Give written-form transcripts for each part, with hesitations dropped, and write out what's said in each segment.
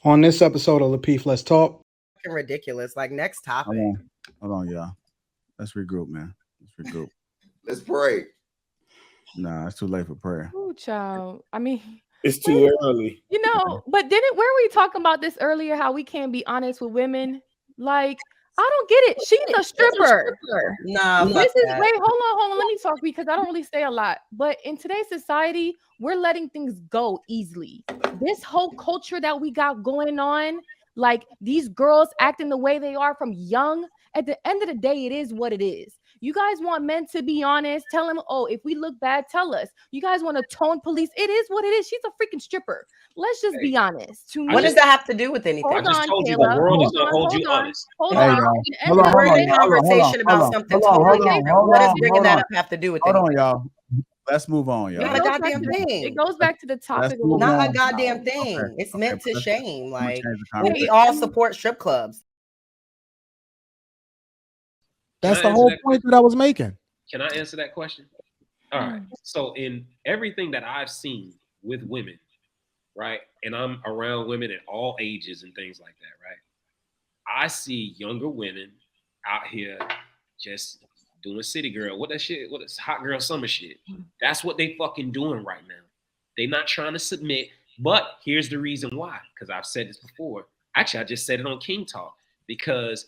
On this episode of Lapeef, Let's Talk. Ridiculous. Like, next topic. Hold on, y'all. Let's regroup, man. Let's regroup. Let's pray. Nah, it's too late for prayer. Oh, child. I mean, it's too early. You know, but were we talking about this earlier? How we can't be honest with women? Like, I don't get it. She's a stripper. Nah, wait, hold on. Let me talk because I don't really say a lot. But in today's society, we're letting things go easily. This whole culture that we got going on, like these girls acting the way they are from young, at the end of the day, it is what it is. You guys want men to be honest. Tell them, oh, if we look bad, tell us. You guys want to tone police. It is what it is. She's a freaking stripper. Let's just be honest. What does that have to do with anything? Hold I just on, told you Taylor. the world is going to hold you honest. Hold on. We're in a conversation about something totally different. What does bringing that up have to do with anything? Hold on, y'all. Let's move on, y'all. Not a goddamn thing. It goes back to the topic. Not a goddamn thing. Okay. It's meant to shame. Like, we all support strip clubs. That's the whole point that I was making. Can I answer that question? All right. So in everything that I've seen with women, right, and I'm around women at all ages and things like that, right, I see younger women out here just doing city girl. What is hot girl summer shit? That's what they fucking doing right now. They not trying to submit. But here's the reason why, because I've said this before. Actually, I just said it on King Talk, because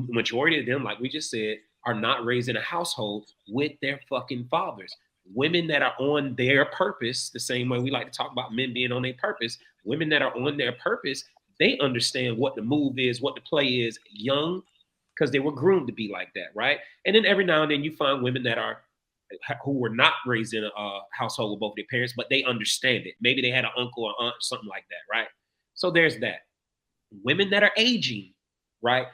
majority of them, like we just said, are not raised in a household with their fucking fathers. Women that are on their purpose, the same way we like to talk about men being on their purpose, women that are on their purpose, they understand what the move is, what the play is young, because they were groomed to be like that, right? And then every now and then you find women who were not raised in a household with both their parents, but they understand it. Maybe they had an uncle or aunt or something like that, right? So there's that. Women that are aging, right?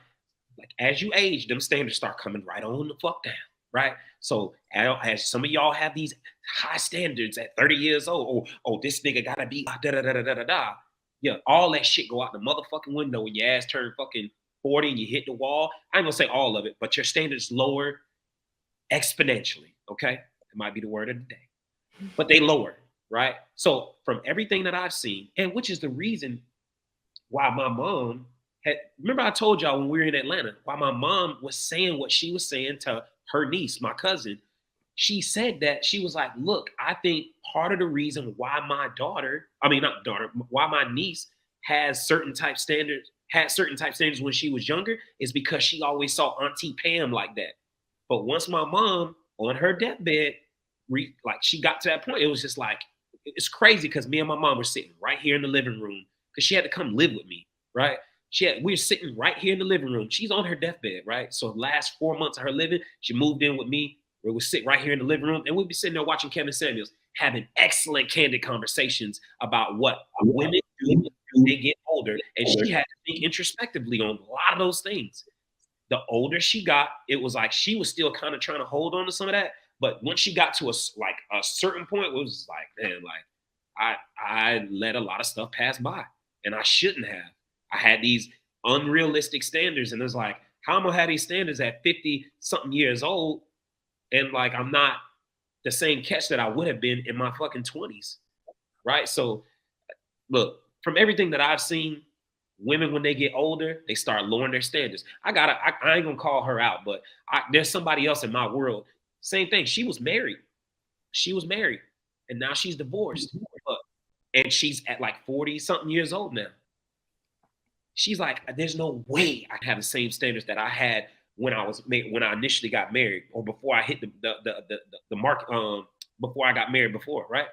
Like as you age, them standards start coming right on the fuck down, right? So as some of y'all have these high standards at 30 years old, oh, this nigga gotta be da-da-da-da-da-da-da. Yeah, all that shit go out the motherfucking window when your ass turn fucking 40 and you hit the wall. I ain't gonna say all of it, but your standards lower exponentially, okay? It might be the word of the day. But they lower, right? So from everything that I've seen, and which is the reason why my mom remember I told y'all when we were in Atlanta, why my mom was saying what she was saying to her niece, my cousin. She said that she was like, look, I think part of the reason why why my niece has certain type standards when she was younger is because she always saw Auntie Pam like that. But once my mom on her deathbed, she got to that point, it was just like, it's crazy because me and my mom were sitting right here in the living room because she had to come live with me, right? We were sitting right here in the living room. She's on her deathbed, right? So the last 4 months of her living, she moved in with me. We would sit right here in the living room and we'd be sitting there watching Kevin Samuels, having excellent, candid conversations about what women do when they get older. And she had to think introspectively on a lot of those things. The older she got, it was like she was still kind of trying to hold on to some of that. But once she got to a certain point, it was like, man, like I let a lot of stuff pass by and I shouldn't have. I had these unrealistic standards, and it's like, how am I gonna have these standards at 50 something years old, and like I'm not the same catch that I would have been in my fucking 20s, right? So, look, from everything that I've seen, women when they get older, they start lowering their standards. I ain't gonna call her out, but there's somebody else in my world. Same thing. She was married, and now she's divorced, and she's at like 40 something years old now. She's like, there's no way I have the same standards that I had when I initially got married or before I hit the mark, before I got married before, right?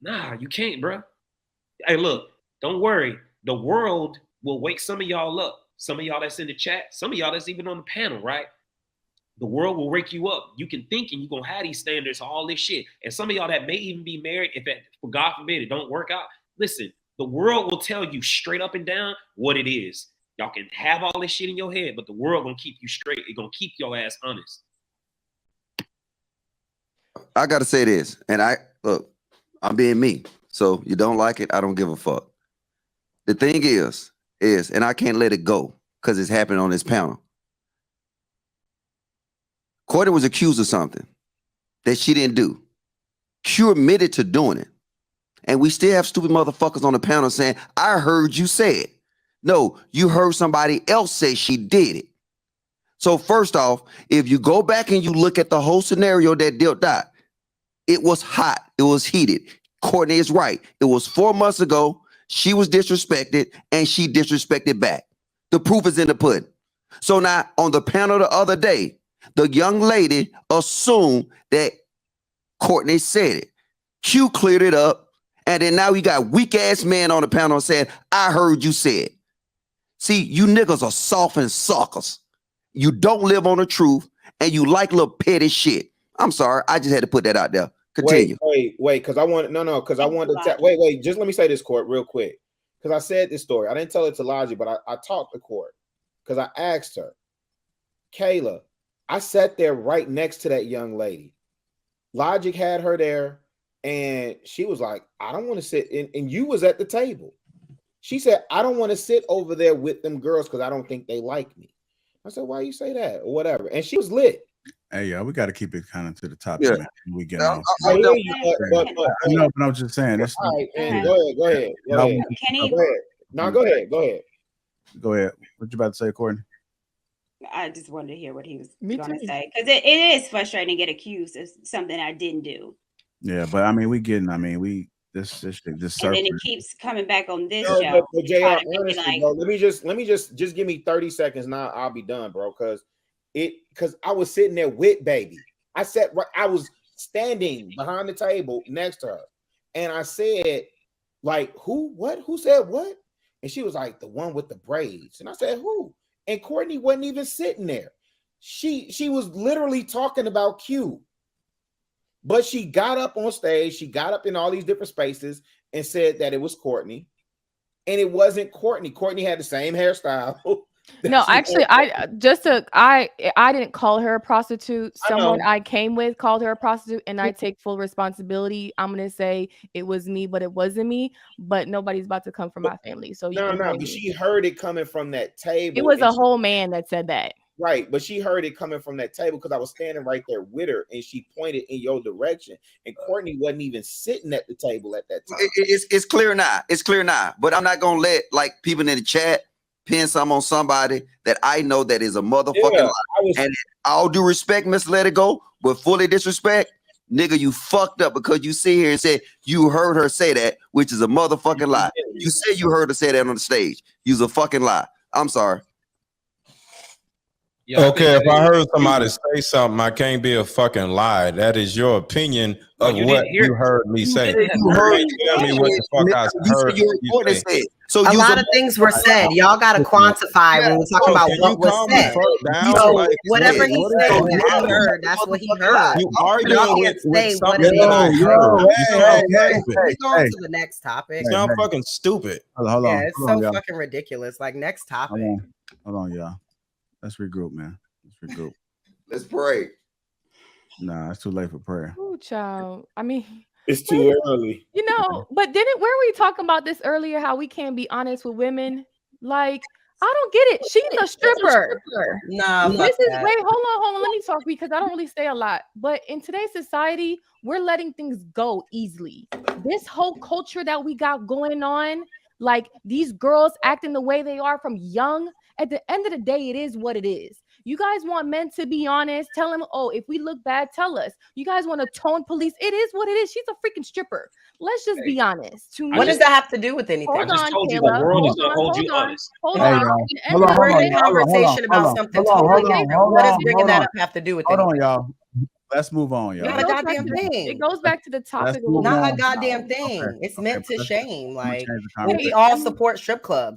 Nah, you can't, bro. Hey, look, don't worry. The world will wake some of y'all up. Some of y'all that's in the chat, some of y'all that's even on the panel, right? The world will wake you up. You can think and you're going to have these standards, all this shit. And some of y'all that may even be married, for God forbid, it don't work out. Listen, the world will tell you straight up and down what it is. Y'all can have all this shit in your head, but the world gonna keep you straight. It's gonna keep your ass honest. I gotta say this, and I'm being me. So you don't like it, I don't give a fuck. The thing is, and I can't let it go because it's happening on this panel. Courtney was accused of something that she didn't do. She admitted to doing it. And we still have stupid motherfuckers on the panel saying, I heard you say it. No, you heard somebody else say she did it. So first off, if you go back and you look at the whole scenario that dealt out, it was hot. It was heated. Courtney is right. It was 4 months ago. She was disrespected and she disrespected back. The proof is in the pudding. So now on the panel the other day, the young lady assumed that Courtney said it. Q cleared it up. And then now you got weak ass man on the panel saying, I heard you say it. See, you niggas are soft and suckers. You don't live on the truth and you like little petty shit. I'm sorry. I just had to put that out there. Continue. Wait, because I want because I wanted to wait, just let me say this, Court, real quick. Because I said this story. I didn't tell it to Logic, but I talked to Court because I asked her, Kayla, I sat there right next to that young lady. Logic had her there, and she was like, I don't want to sit in, and you was at the table. She said, I don't want to sit over there with them girls because I don't think they like me. I said, why you say that? Or whatever. And she was lit. Hey, yeah, we got to keep it kind of to the topic. Yeah. Man. We get I know, know. but I'm just saying. This, all right, man, go ahead. No, Can he? Go ahead. No, go ahead. Go ahead. What you about to say, Courtney? I just wanted to hear what he was Me going to too. say, because it is frustrating to get accused of something I didn't do, Yeah, but I mean, this shit just and then it surfaced. keeps coming back on this No, show. but JR, trying to make it honestly, like, bro, let me just give me 30 seconds now. I'll be done, bro. Because I was sitting there with baby. I was standing behind the table next to her, and I said, like, who said what? And she was like, the one with the braids. And I said, who? And Courtney wasn't even sitting there. She was literally talking about Q. But she got up on stage, she got up in all these different spaces and said that it was Courtney. And it wasn't Courtney. Courtney had the same hairstyle. No, actually, I didn't call her a prostitute. Someone I came with called her a prostitute, and I take full responsibility. I'm gonna say it was me, but it wasn't me. But nobody's about to come from my family. So but she heard it coming from that table. It was a whole man that said that. Right, but she heard it coming from that table because I was standing right there with her, and she pointed in your direction. And Courtney wasn't even sitting at the table at that time. It's clear now. It's clear now. But I'm not gonna let like people in the chat pin some on somebody that I know that is a motherfucking lie. And all due respect, Mr. Let It Go, but fully disrespect, nigga, you fucked up because you sit here and said you heard her say that, which is a motherfucking lie. You said you heard her say that on the stage. You's a fucking lie. I'm sorry. Okay, if I heard somebody say something, I can't be a fucking lie. That is your opinion of what you heard me say. You heard tell me what the fuck I heard you say. So a lot of things were said. Y'all got to quantify when we're talking about what was said. So whatever he said that he heard, that's what he heard. You arguing with something that I heard. We go on to the next topic. You sound fucking stupid. Hold on. Yeah, it's so fucking ridiculous. Like, next topic. Hold on, y'all. Let's regroup, man. Let's regroup. Let's pray. Nah, it's too late for prayer. Oh, child. I mean, it's too early. You know, but were we talking about this earlier? How we can't be honest with women? Like, I don't get it. She's a stripper. No, wait, hold on. Let me talk because I don't really say a lot. But in today's society, we're letting things go easily. This whole culture that we got going on, like these girls acting the way they are from young. At the end of the day, it is what it is. You guys want men to be honest. Tell them, oh, if we look bad, tell us. You guys want to tone police. It is what it is. She's a freaking stripper. Let's just be honest. What does that have to do with anything? I just told you the world is going to hold you honest. Hold on. We're in a conversation about something totally different. What does bringing that up have to do with anything? Hold on, y'all. Let's move on, y'all. Not a goddamn thing. It goes back to the topic. Not a goddamn thing. It's meant to shame. Like, we all support strip clubs.